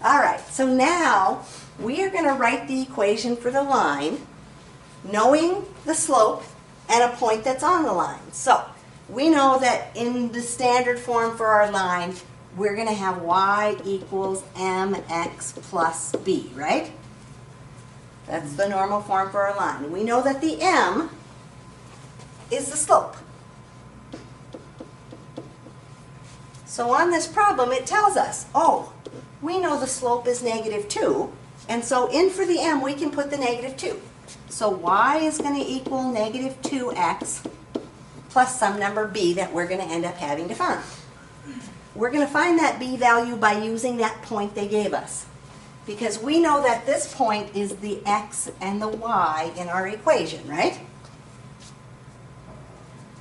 All right, so now we are going to write the equation for the line, knowing the slope and a point that's on the line. So we know that in the standard form for our line, we're going to have y equals mx plus b, right? That's the normal form for our line. We know that the m is the slope. So on this problem, it tells us, oh, we know the slope is -2, and so in for the m, we can put the -2. So y is going to equal -2x plus some number b that we're going to end up having to find. We're going to find that b value by using that point they gave us, because we know that this point is the x and the y in our equation, right?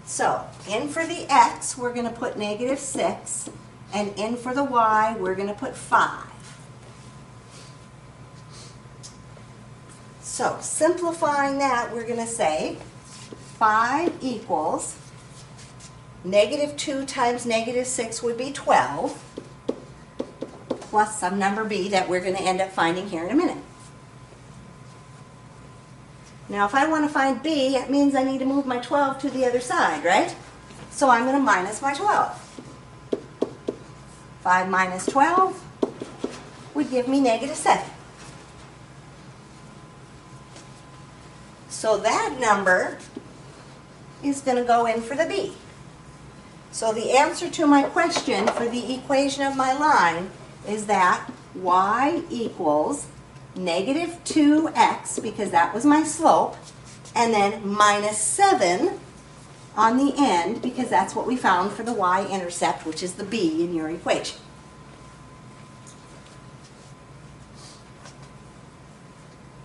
So in for the x, we're going to put -6, and in for the y, we're going to put 5. So simplifying that, we're going to say 5 equals -2 times -6 would be 12, plus some number b that we're going to end up finding here in a minute. Now if I want to find b, it means I need to move my 12 to the other side, right? So I'm going to minus my 12. 5 minus 12 would give me -7. So that number is going to go in for the b. So the answer to my question for the equation of my line is that y equals -2x, because that was my slope, and then -7 on the end, because that's what we found for the y-intercept, which is the b in your equation.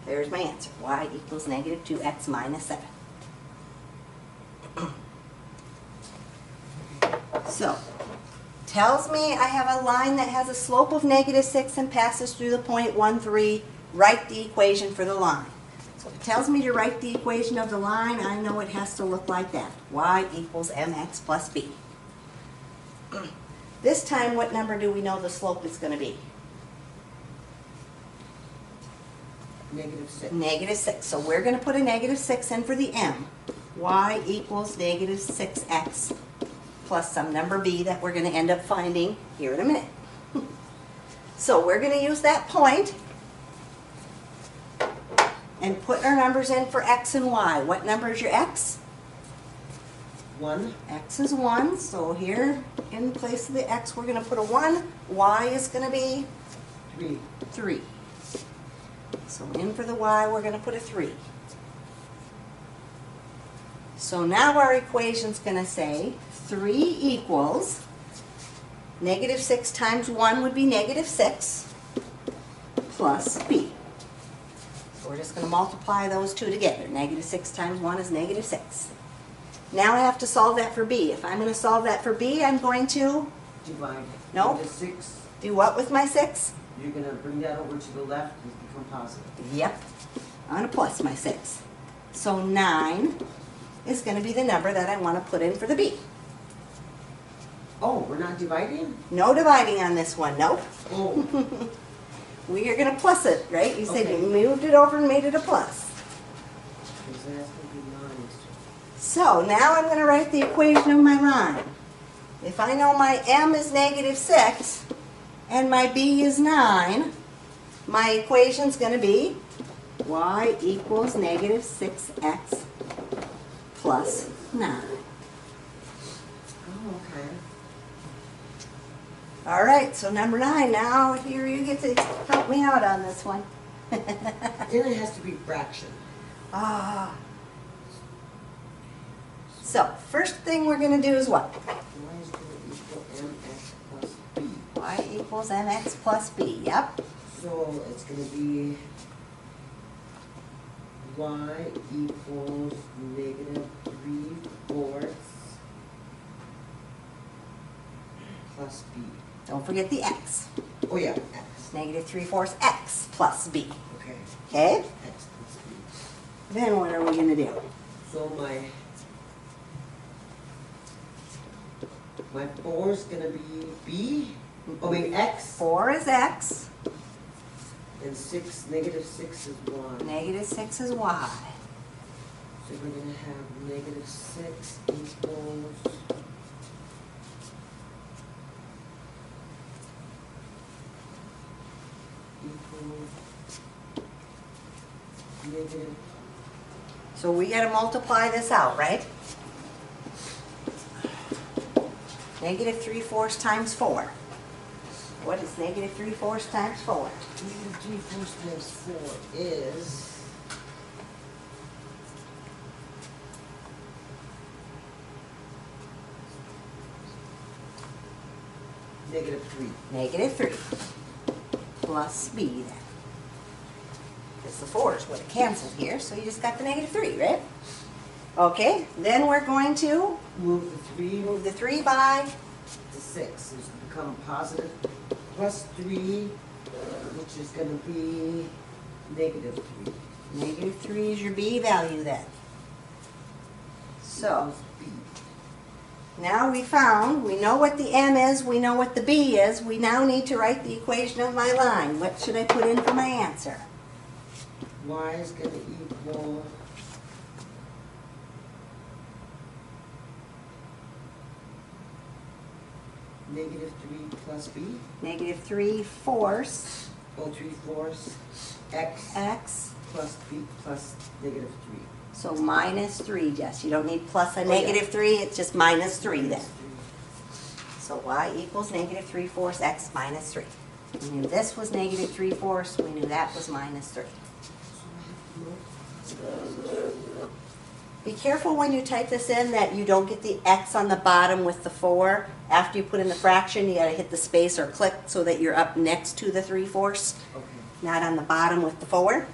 There's my answer. Y equals -2x minus 7. So, tells me I have a line that has a slope of -6 and passes through the point 1, 3. Write the equation for the line. So it tells me to write the equation of the line. I know it has to look like that. Y equals mx plus b. This time, what number do we know the slope is going to be? -6. -6. So we're going to put a -6 in for the m. Y equals -6x plus some number b that we're going to end up finding here in a minute. So we're going to use that point and put our numbers in for x and y. What number is your x? 1. X is 1. So here in place of the x, we're going to put a 1. Y is going to be 3. 3. So in for the y, we're going to put a 3. So now our equation's going to say 3 equals -6 times 1 would be -6 plus b. So we're just going to multiply those two together. -6 times 1 is -6. Now I have to solve that for b. If I'm going to solve that for b, I'm going to Divide. No. The 6. do what with my 6? You're going to bring that over to the left and become positive. Yep. I'm going to plus my 6. So 9 is going to be the number that I want to put in for the b. Oh, we're not dividing? No dividing on this one, nope. Oh. We are going to plus it, right? You said Okay. you moved it over and made it a plus. Because that's going to be 9. So now I'm going to write the equation of my line. If I know my m is -6 and my b is 9, my equation's going to be y equals -6x plus 9. Oh, okay. All right, so number 9, now here you get to help me out on this one. Then it has to be fraction. Ah. So, first thing we're going to do is what? Y is going to equal mx plus b. Y equals mx plus b, yep. So it's going to be y equals -3/4 plus b. Don't forget the x. Oh yeah, It's -3/4 x plus b. okay. Okay? X plus b. Then what are we going to do? So my 4 is going to be b. Oh wait, x. 4 is x. And 6, negative 6 is y. Negative 6 is y. So we're gonna have negative 6 equals negative. So we gotta multiply this out, right? Negative 3/4 times 4. What is negative 3/4 times 4? Negative 3/4 times 4 is negative 3. Negative 3 plus b then. Because the 4's would have canceled here, so you just got the negative 3, right? Okay, then we're going to Move the 3 move the 3 by, to 6. It's become positive plus 3, which is going to be negative 3. negative 3 is your b value then. So, Equals B. now we know what the m is, we know what the b is, we now need to write the equation of my line. What should I put in for my answer? Y is going to equal negative 3 plus B. Negative 3/4 Oh, 3/4 x x, plus B plus negative 3. so minus 3, Jess. You don't need plus a yeah. negative 3, it's just minus 3 then. Minus 3. So y equals negative 3/4 x minus 3. We knew this was negative 3/4, we knew that was minus 3. Be careful when you type this in that you don't get the x on the bottom with the 4. After you put in the fraction, you gotta hit the space or click so that you're up next to the 3/4, Okay. not on the bottom with the 4.